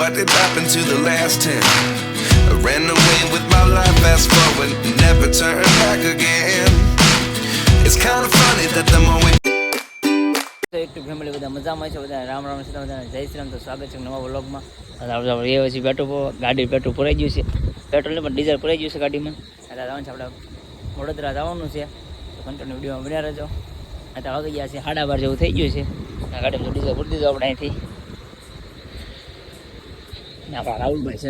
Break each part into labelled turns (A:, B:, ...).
A: What did happen to the last 10? I ran away with my life, fast forward, never turn back again. It's kind of funny that the more we
B: YouTube family બધા મજામાં છે, બધા રામ રામ છે, બધા જય શ્રી રામ. તો સ્વાગત છે નવા વ્લોગમાં. આપણે એ પછી પેટ્રોલ ગાડી પેટ્રોલ પૂરાઈ ગયું છે, પેટ્રોલ ને પણ ડીઝલ પૂરાઈ ગયું છે ગાડીમાં. એટલે જવાનું છે આપણે વડોદરા જવાનું છે, તો કન્ટિન્યુ વિડીયોમાં બન્યા રહેજો. અત્યારે વાગી ગયા છે 12:30 જેવું થઈ ગયું છે. ગાડીમાં તો ડીઝલ પૂરી દીધું આપણે અહીંથી. આપણા રાહુલભાઈ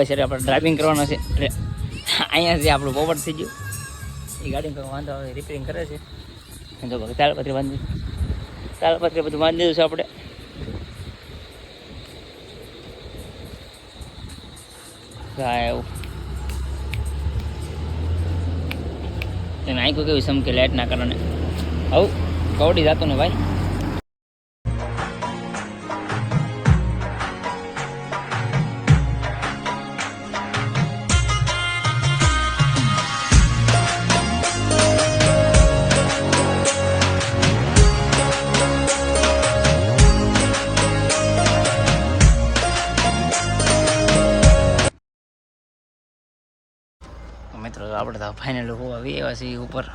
B: છે આપણે ડ્રાઇવિંગ કરવાનો છે. એટલે અહીંયા છે આપણું પોપટ થઈ ગયું, એ ગાડીમાં કંઈ વાંધો આવે રિપેરિંગ કરે છે. તો તાલપત્રી બાંધી બધું બાંધી દીધું છે આપણે. એવું તમે આંખું કેવી સમકે લાઇટના કારણે આવું કવડી જતું ને ભાઈ. મિત્રો આપણે તો ફાઇનલ આવી એવા છે ઉપર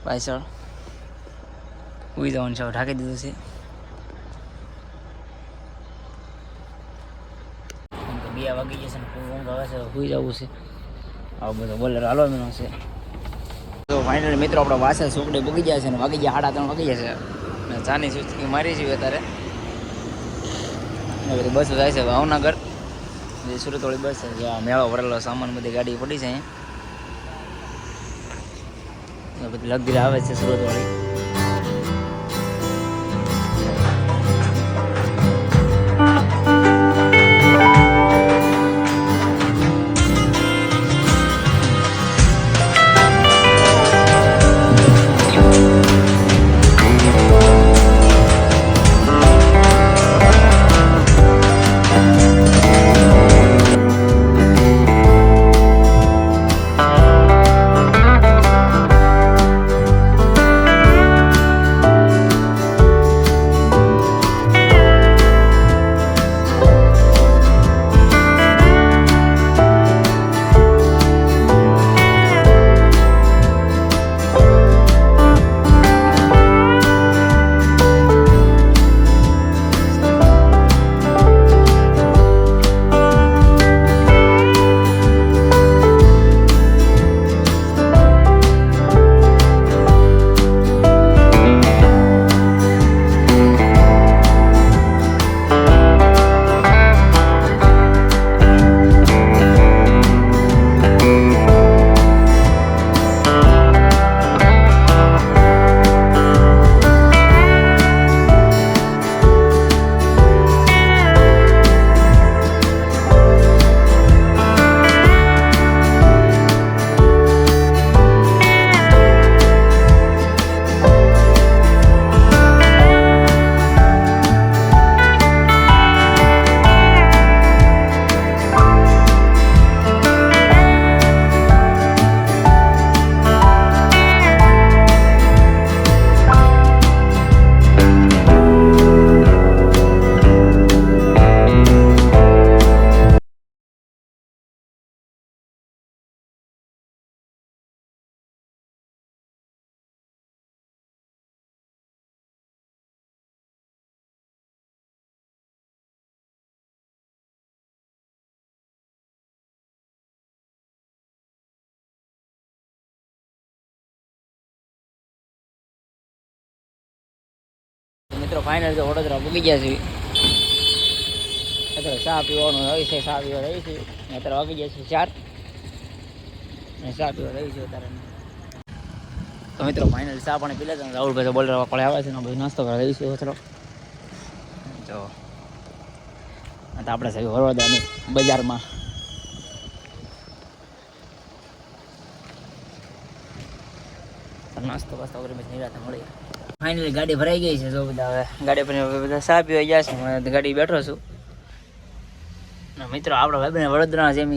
B: પાછળ ઉઈ જવાનું છે, ઢાંકી દીધું છે. તો 2 વાગી જશે ને ઊંઘ આવે છે, સુઈ જવું છે. આવું બધું બોલર હાલવા મેનો છે. તો ફાઇનલી મિત્રો આપણે વાસણ સુકડે બગી જાય છે ને વાગી ગયા 3:30 વાગી જશે. ચાની સુચકી મારી છે અત્યારે. બધી બસ જાય છે ભાવનગર, જે સુરતવાળી બસ છે. જો મેળો ભરેલો સામાન બધી ગાડી પડી છે અહીંયા. બધી લગદી આવે છે સુરતવાળી. મિત્રો ફાઇનલ તો વડોદરા પૂગી ગયા છે. અત્યારે ચા પીવાનું હોય છે, ચા પીવા રહી છે. અત્યારે વાગી ગયા છે 4 અને ચા પીવા રહી છે અત્યારે. તો મિત્રો ફાઇનલ ચા પાણી પી લેતા રાહુલભાઈ તો બોલર વાળે આવે છે ને બધું નાસ્તો કરવા રહી છે. મિત્રો જો આપણે સાહેબ વડોદરાની બજારમાં નાસ્તો વાસ્તો કરી પછી નિરાતે મળી. ફાઇનલી ગાડી ભરાઈ ગઈ છે. જો બધા હવે ગાડી પર બધા ચા પીવા ગયા છે. હું ગાડી બેઠો છું. મિત્રો આપણા ભાઈબંધ વડોદરા જેમ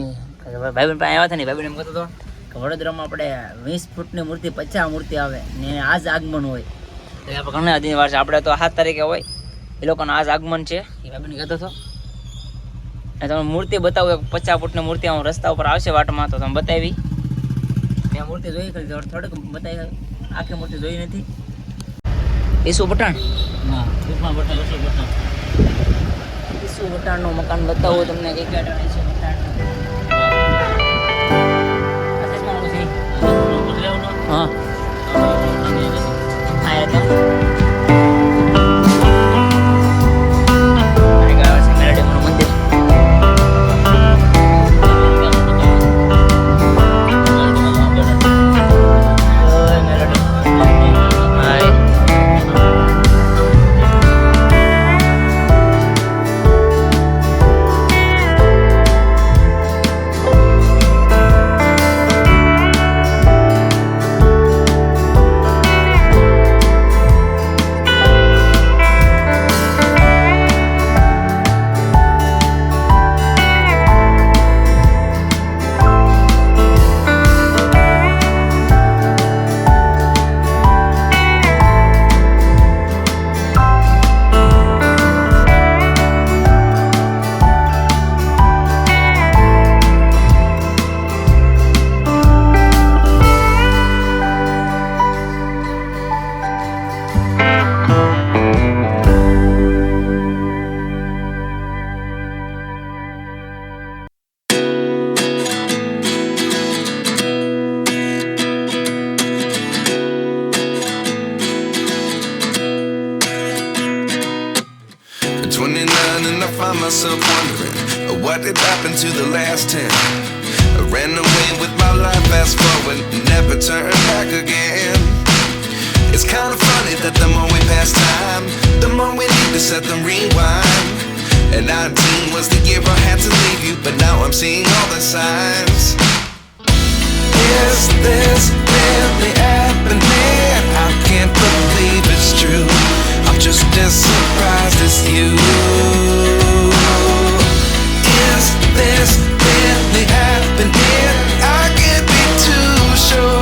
B: ભાઈબંધ પાસે આવ્યા હતા ને, ભાઈબંધ એમ કહેતો હતો કે વડોદરામાં આપણે 20 ફૂટની મૂર્તિ 50 મૂર્તિ આવે ને આજ આગમન હોય. એટલે આપણે ઘણા દિન વાર છે. આપણે તો 7 તારીખે હોય એ લોકોનું આજ આગમન છે એ ભાઈ કહેતો હતો. અને તમે મૂર્તિ બતાવો, 50 ફૂટની મૂર્તિ આમ રસ્તા ઉપર આવશે વાટમાં, તો તમે બતાવી. મેં મૂર્તિ જોઈ કરી થોડીક બતાવી, આખી મૂર્તિ જોઈ નથી. ઈસુ પઠાણ, હા ઈસુ પઠાણનું મકાન બતાવું તમને. કઈ કાઢે ઈસુ પઠાણ? હા
A: And I find myself wondering what did happen to the last 10. I ran away with my life, fast forward, never turn back again. It's kind of funny that the more we pass time, the more we need to set them rewind. And 19 was the year I had to leave you, but now I'm seeing all the signs. Is this really happening? I can't believe it's true. I'm just as surprised as you. Is this really happening? I can't be too sure,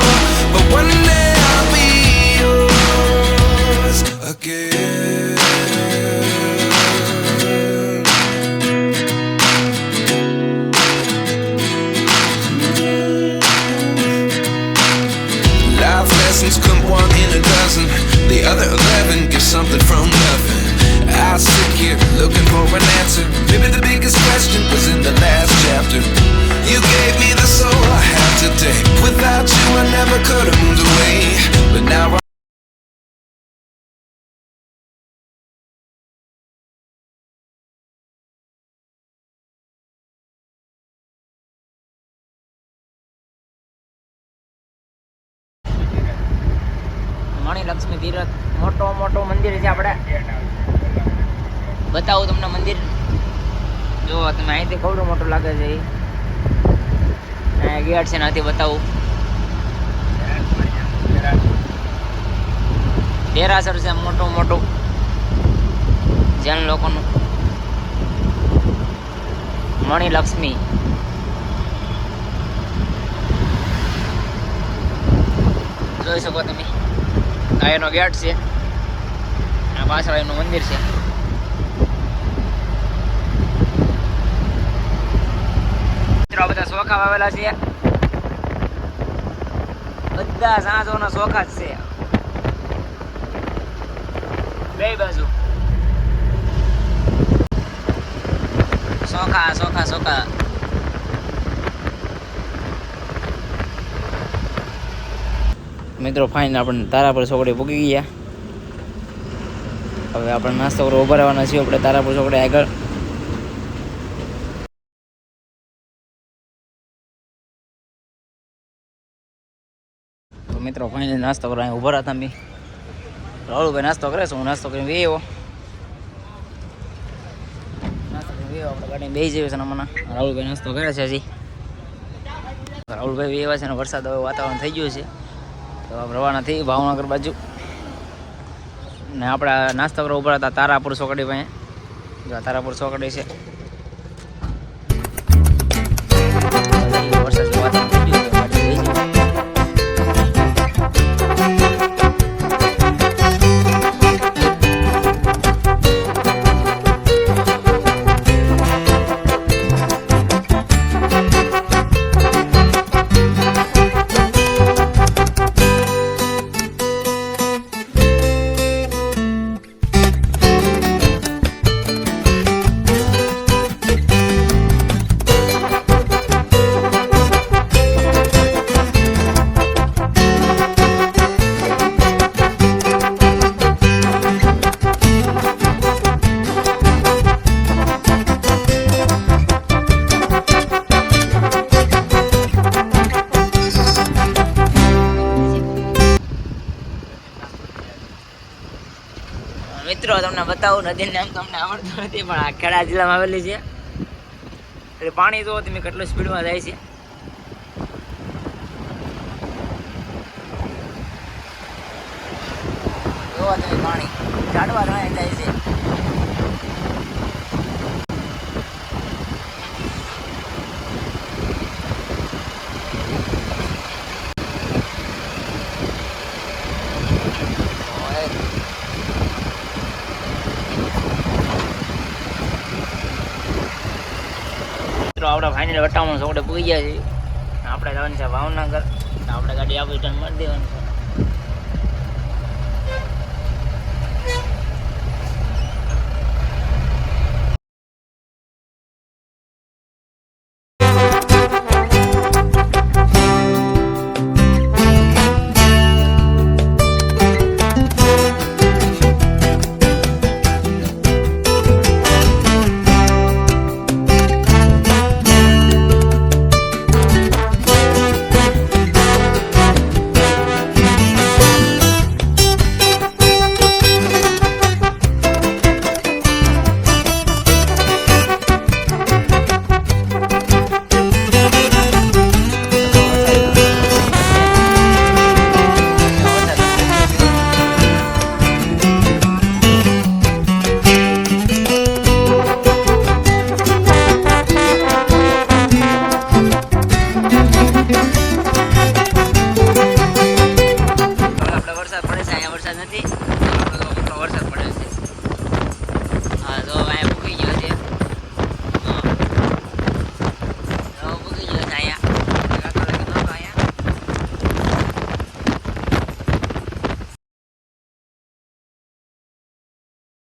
A: but one day I'll be yours again. Life lessons come one in a dozen. The other 11 get something from nothing. I sit here looking for an answer. Maybe the biggest question was in the last chapter. You gave me the soul I have today. Without you I never could have moved away. But now I
B: મણી લક્ષ્મી તીરથ મોટો મંદિર છે. આપણે બતાવું તમને મંદિર. જો તમે અહીંથી કવડું મોટું લાગે છે. એ ગેટ છે, ત્યાંથી બતાવું. દેરાસર છે મોટું જૈન લોકોનું. મણી લક્ષ્મી જોઈ શકો તમે. આ એનો ગેટ છે, આ પાછળ એનું મંદિર છે. મિત્રો બધા સોખા વાવેલા છે, બધા સાંજોના સોખા જ છે બે બાજુ. સોખા મિત્રો ફાઇન આપણે તારાપુર ચોકડી પૂગી ગયા. હવે આપણે નાસ્તો કરવા ઉભા રહેવાના છીએ આપણે તારાપુર ચોકડી આગળ. તો મિત્રો ફાઇનલી નાસ્તો કરવા અહીં ઉભા રહ્યા હતા. રાહુલભાઈ નાસ્તો કરે છે, હું નાસ્તો કરીને વેવો. આપણે ગાડી બેસી જઈએ છે હમણાં. રાહુલભાઈ નાસ્તો કરે છે હજી. રાહુલભાઈ વેવા છે ને વરસાદ હવે વાતાવરણ થઈ ગયું છે, તો રવાના થઈ ભાવનગર બાજુ. ને આપણે નાસ્તો કરવા ઉભા હતા તારાપુર ચોકડી પાસે. જો તારાપુર ચોકડી છે. વરસાદ વાતાવરણ થઈ ગયું છે, ગાડી બેસી ગયું. તમને બતાવું. નદીનું નામ તમને આવડતું નથી પણ આ ખેડા જિલ્લામાં આવેલી છે. એટલે પાણી તો તમે કેટલું સ્પીડમાં જાય છે. જોવા તમે પાણી ઝાડવા જાય છે. આપણે ફાઇનલ વટામણ સોડે પૂગી ગયા છીએ. આપણે જવાનું છે ભાવનગર. આપણે ગાડી આપી રિટર્ન મારી દેવાની છે.